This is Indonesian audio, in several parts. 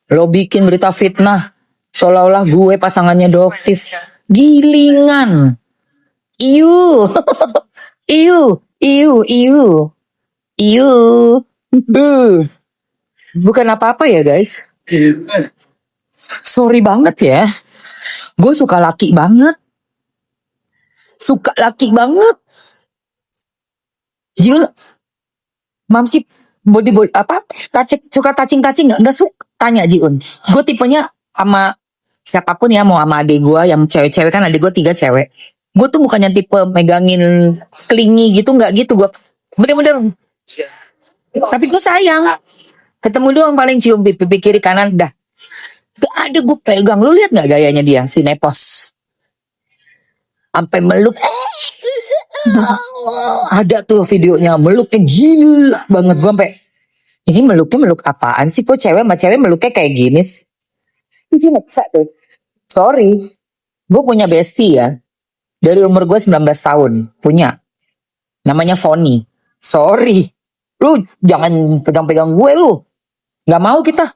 Lo bikin berita fitnah seolah-olah gue pasangannya Doktif. Gilingan. Iu. Iu. Iu. Iu. Iu. Bukan apa-apa ya guys. Sorry banget ya. Gue suka laki banget. Suka laki banget. Jul, Mamski body apa? Suka touching nggak? Nggak suka. Tanya Jiun. Gue tipenya sama siapapun ya, mau sama adik gue yang cewek-cewek, kan adik gue 3 cewek. Gue tuh bukannya tipe megangin klingi gitu, nggak gitu gue. Bener-bener. Tapi gue sayang. Ketemu doang paling cium pipi kiri kanan dah. Gak ada gue pegang. Lu lihat nggak gayanya dia si Nepos? Sampai meluk. Ada tuh videonya meluknya gila banget. Gue sampai ini meluk apaan sih? Kok cewek sama cewek meluknya kayak gini? Ini maksa tuh. Sorry, gue punya bestie ya. Dari umur gue 19 tahun punya. Namanya Foni. Sorry, lu jangan pegang-pegang gue lu. Gak mau kita.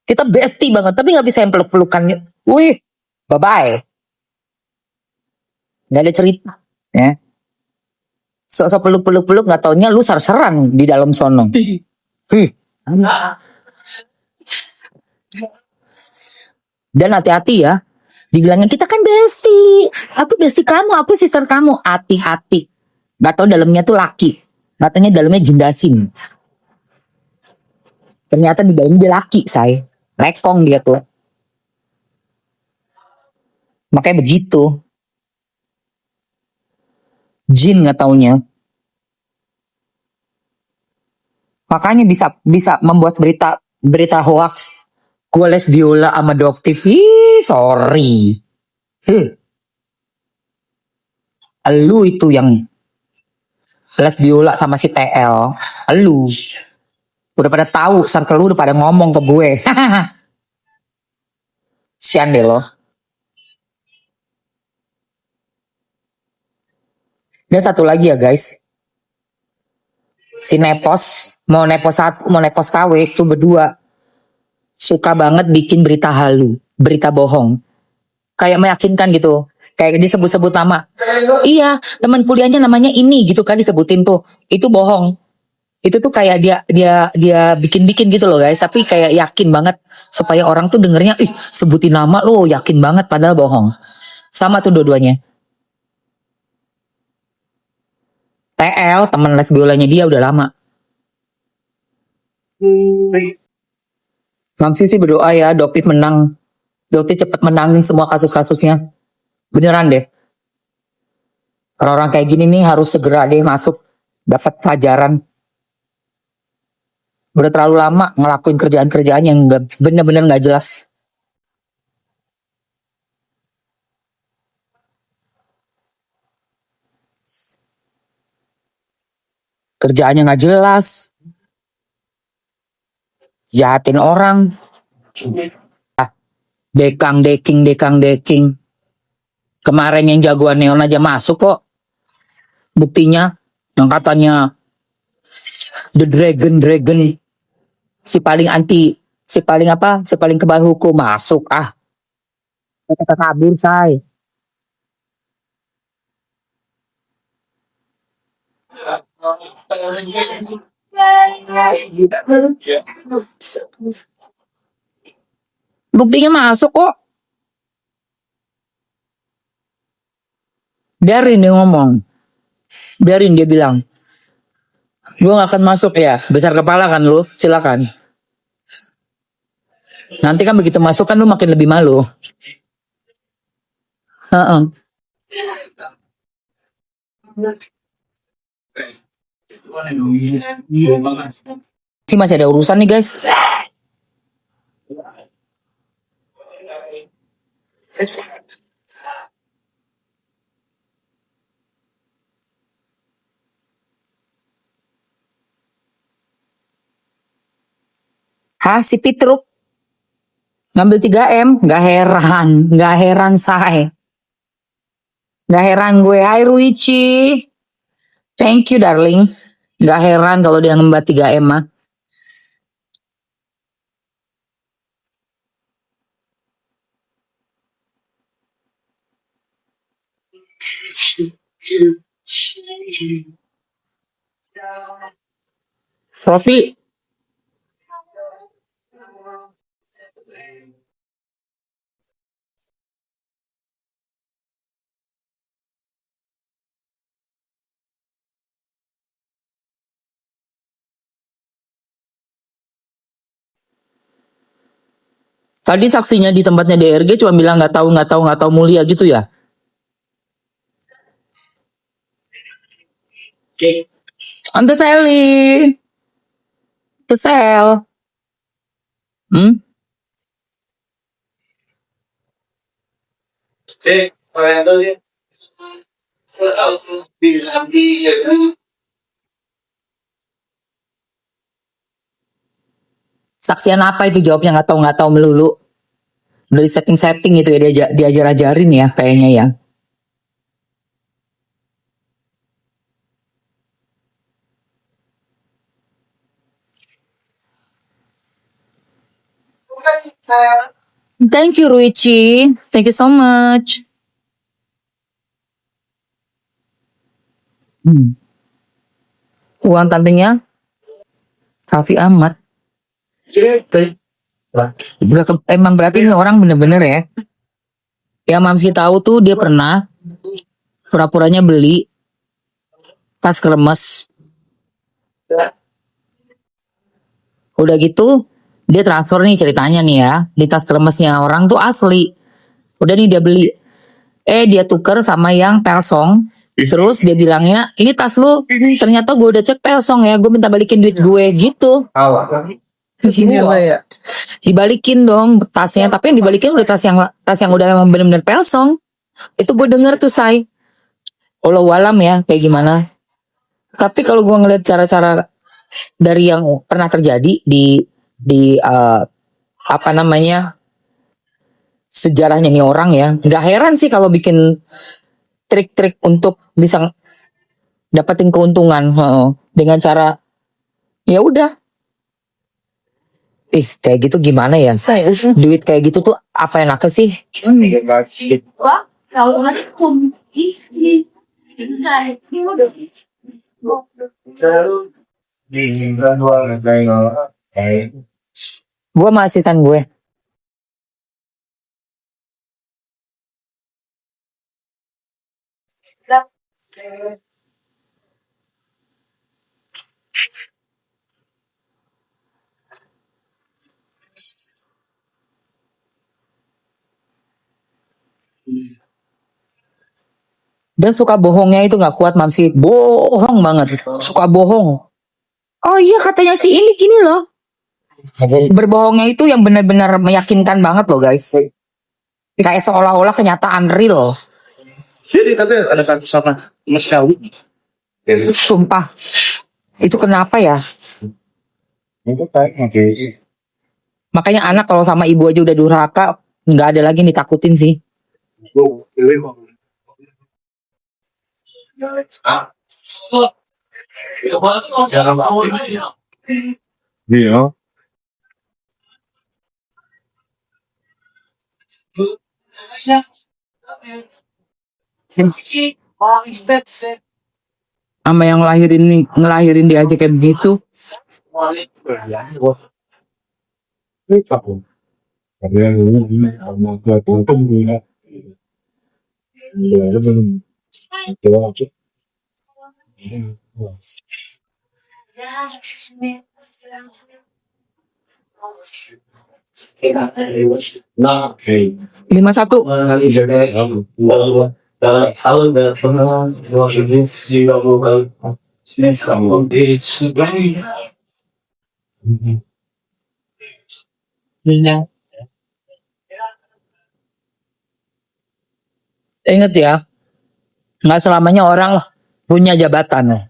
Kita bestie banget, tapi gak bisa yang peluk-pelukan. Wih, bye-bye. Gak ada cerita. Ya. Sok-sok peluk-peluk gak taunya lu ser-seran di dalam sono. Dan hati-hati ya. Dibilangnya kita kan bestie. Aku bestie kamu, aku sister kamu. Hati-hati. Gak tau dalamnya tuh laki. Gak taunya dalamnya jendasin. Ternyata di dalam dia laki, say. Lekong dia tuh. Makanya begitu. Jin gak taunya. Makanya bisa membuat berita hoax. Gue les biola sama Doktif. Ih, sorry. Lu itu yang les biola sama si TL. Lu. Udah pada tahu, circle lu udah pada ngomong ke gue. Sian deh lo. Dan satu lagi ya guys. Si Nepos, mau Nepos 1, mau Nepos KW, itu berdua. Suka banget bikin berita halu, berita bohong. Kayak meyakinkan gitu. Kayak disebut-sebut nama. Iya, teman kuliahnya namanya ini gitu kan disebutin tuh. Itu bohong. Itu tuh kayak dia bikin-bikin gitu loh guys, tapi kayak yakin banget supaya orang tuh dengernya, ih sebutin nama lo, yakin banget padahal bohong. Sama tuh dua-duanya. TL teman les biolanya dia udah lama. Mamsi sih berdoa ya Doktif menang. Doktif cepat menangin semua kasus-kasusnya. Beneran deh. Orang-orang kayak gini nih harus segera deh masuk dapat pelajaran. Udah terlalu lama ngelakuin kerjaan-kerjaan yang bener-bener nggak jelas. Kerjaannya nggak jelas. Jahatin orang. Dekang deking. Kemarin yang jagoan neon aja masuk kok. Buktinya yang katanya The Dragon si paling kebal hukum masuk kita kabur say. Buktinya masuk kok. Biarin dia ngomong. Biarin dia bilang. Gue gak akan masuk ya. Besar kepala kan lu. Silakan. Nanti kan begitu masuk kan lu makin lebih malu. Masih ada urusan nih guys. Si Pitruk ngambil 3M, gak heran say. Gak heran gue. Hai Ruichi. Thank you darling. Gak heran kalau dia ngembat 3M mah. Roti. Tadi saksinya di tempatnya DRG cuma bilang nggak tahu, nggak tahu, nggak tahu mulia gitu ya. Tante Sally, Tante Sel. Hmm? Saksian apa itu jawabnya nggak tahu melulu. Dari setting-setting itu ya diajar-ajarin ya kayaknya ya. Thank you Ruichi, thank you so much. Uang tantenya Raffi Ahmad. Emang berarti ini orang bener-bener ya. Yang Mamski tahu tuh dia pernah pura-puranya beli tas kremes. Udah gitu dia transfer nih ceritanya nih ya. Di tas kremesnya orang tuh asli. Udah nih dia beli. Dia tuker sama yang Persong. Terus dia bilangnya, ini tas lu ternyata gue udah cek Persong ya. Gue minta balikin duit gue gitu. Ya. Dibalikin dong tasnya. Tapi yang dibalikin udah tas yang udah emang bener-bener Persong. Itu gue denger tuh say. Walau alam ya kayak gimana. Tapi kalau gue ngeliat cara-cara dari yang pernah terjadi di apa namanya sejarahnya nih orang ya, nggak heran sih kalau bikin trik-trik untuk bisa dapetin keuntungan dengan cara ya udah. Kayak gitu gimana ya? Duit kayak gitu tuh apa enaknya sih? Wah, kalau gue sama asisten gue. Dan suka bohongnya itu nggak kuat Mamsi. Bohong banget. Suka bohong. Oh iya katanya si ini gini loh. Berbohongnya itu yang benar-benar meyakinkan banget loh guys. Kayak seolah-olah kenyataan real. Jadi katanya ada kasus sama Mas Syawi. Sumpah. Itu kenapa ya? Itu kayaknya Makanya anak kalau sama ibu aja udah durhaka, nggak ada lagi yang ditakutin sih. Iya. Sama yang ngelahirin dia aja kayak begitu. Nah, 51. Ingat ya, nggak selamanya orang punya jabatan.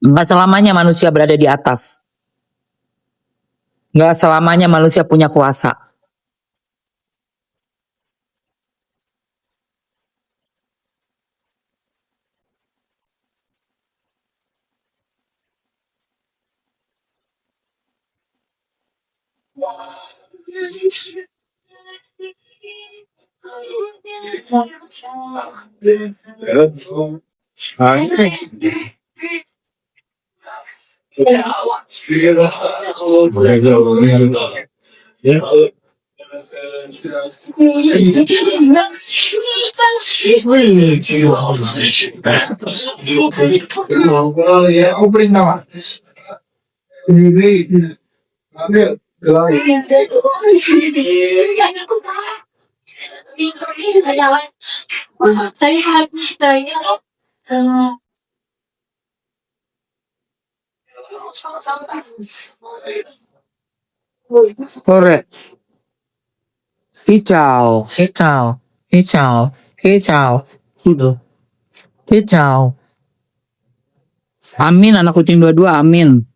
Nggak selamanya manusia berada di atas. Nggak selamanya manusia punya kuasa. Sore. Hijau, hijau, hijau, hijau. Gitu. Hijau. Amin, anak kucing dua-dua, amin.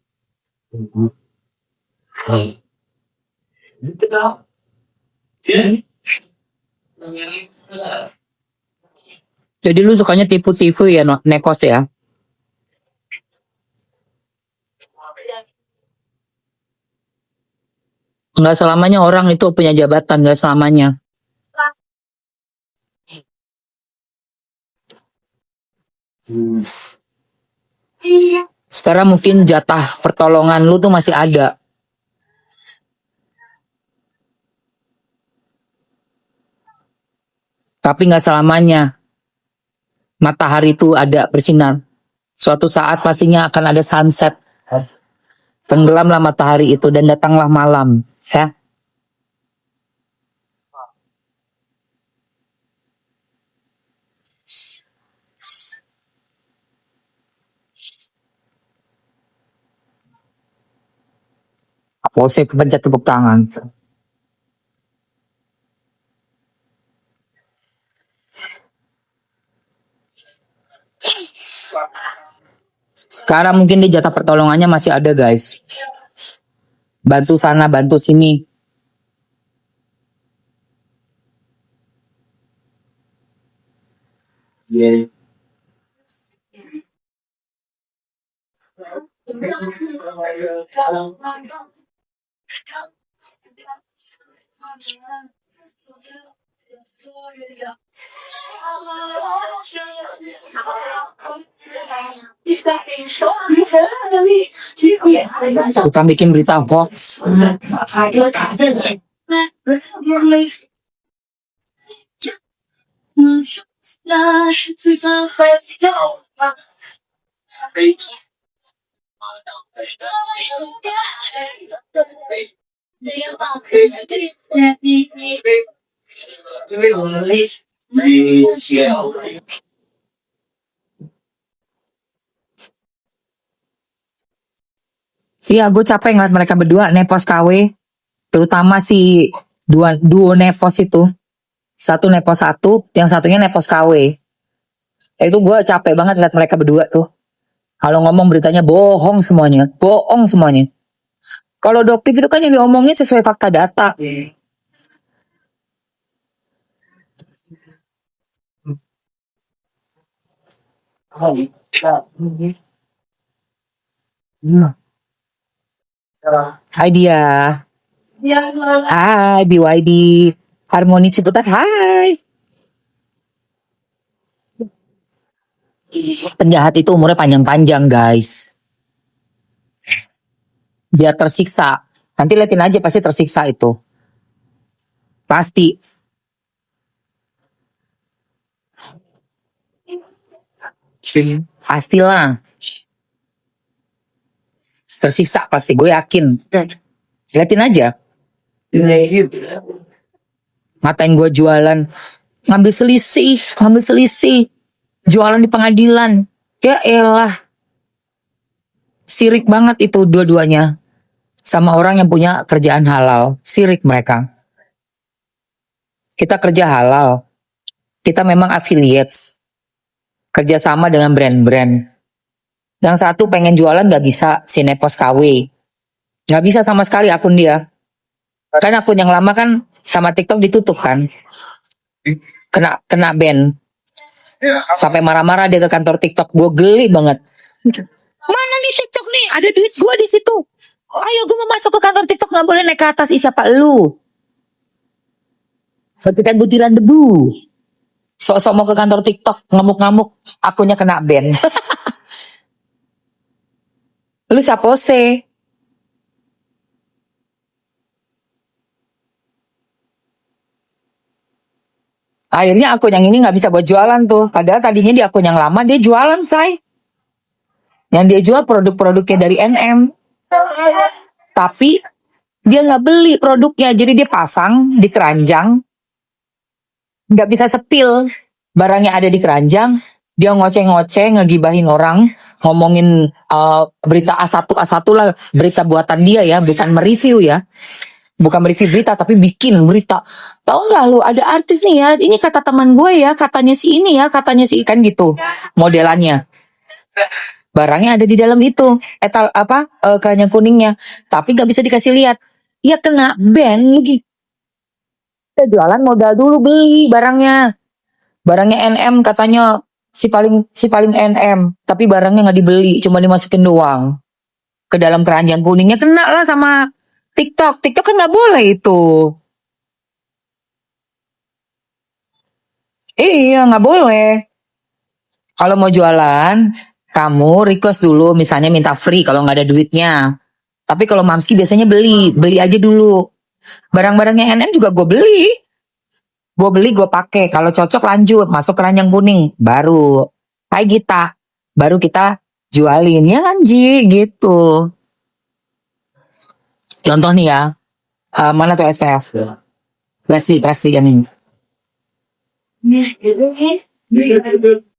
Jadi lu sukanya tipu-tipu ya, Nepos ya? Nggak selamanya orang itu punya jabatan, nggak selamanya. Sekarang mungkin jatah pertolongan lu tuh masih ada. Tapi nggak selamanya matahari itu ada bersinar. Suatu saat pastinya akan ada sunset. Tenggelamlah matahari itu dan datanglah malam. Ya. Aku sih kepencet tepuk tangan. Sekarang mungkin di jatah pertolongannya masih ada guys. Bantu sana, bantu sini. Kita bikin berita hoax. Iya, gue capek ngeliat mereka berdua nepos KW, terutama si duo nepos itu. Satu nepos satu, yang satunya nepos KW. Itu gue capek banget ngeliat mereka berdua tuh. Kalau ngomong beritanya bohong semuanya, bohong semuanya. Kalau doktif itu kan yang diomongin sesuai fakta data. Hai dia. Hai BYD. Harmoni Ciputat, hai. Penjahat itu umurnya panjang-panjang guys. Biar tersiksa. Nanti liatin aja pasti tersiksa itu. Pasti. Pastilah. Tersiksa pasti, gue yakin. Liatin aja. Ngatain gue jualan. Ngambil selisih. Jualan di pengadilan. Ya elah. Sirik banget itu dua-duanya. Sama orang yang punya kerjaan halal. Sirik mereka. Kita kerja halal. Kita memang affiliates. Kerjasama dengan brand-brand. Yang satu pengen jualan gak bisa. Si Nepos KW. Gak bisa sama sekali akun dia. Kan akun yang lama kan sama TikTok ditutup kan. Kena ban. Sampai marah-marah dia ke kantor TikTok. Gue geli banget. Mana nih TikTok nih? Ada duit gue di situ. Ayo gue mau masuk ke kantor TikTok, nggak boleh naik ke atas. Siapa lu? Hentikan butiran debu. Sok-sok mau ke kantor TikTok, ngamuk-ngamuk, akunnya kena ban. Lu siapa sih? Akhirnya akun yang ini nggak bisa buat jualan tuh. Padahal tadinya di akun yang lama dia jualan, say. Yang dia jual produk-produknya dari NM. Tapi dia nggak beli produknya, jadi dia pasang di keranjang. Nggak bisa sepil. Barangnya ada di keranjang, dia ngoceh-ngoceh, ngegibahin orang, ngomongin berita A1 lah, berita buatan dia ya, bukan mereview ya. Bukan mereview berita, tapi bikin berita. Tahu nggak lu, ada artis nih ya, ini kata teman gue ya, katanya si ini ya, katanya si ikan gitu. Modelannya. Barangnya ada di dalam itu, keranjang kuningnya. Tapi nggak bisa dikasih lihat. Ya kena ban lagi. Kita jualan modal dulu beli barangnya. Barangnya NM katanya si paling NM, tapi barangnya nggak dibeli, cuma dimasukin doang ke dalam keranjang kuningnya. Kena lah sama TikTok. TikTok kan nggak boleh itu. Iya, nggak boleh. Kalau mau jualan, kamu request dulu, misalnya minta free kalau nggak ada duitnya. Tapi kalau Mamski biasanya beli aja dulu. Barang-barangnya NM juga gue beli, gue pakai. Kalau cocok lanjut, masuk keranjang kuning, baru kayak baru kita jualin ya kan Ji, gitu. Contoh nih ya, mana tuh SPF? Plastik yang ini.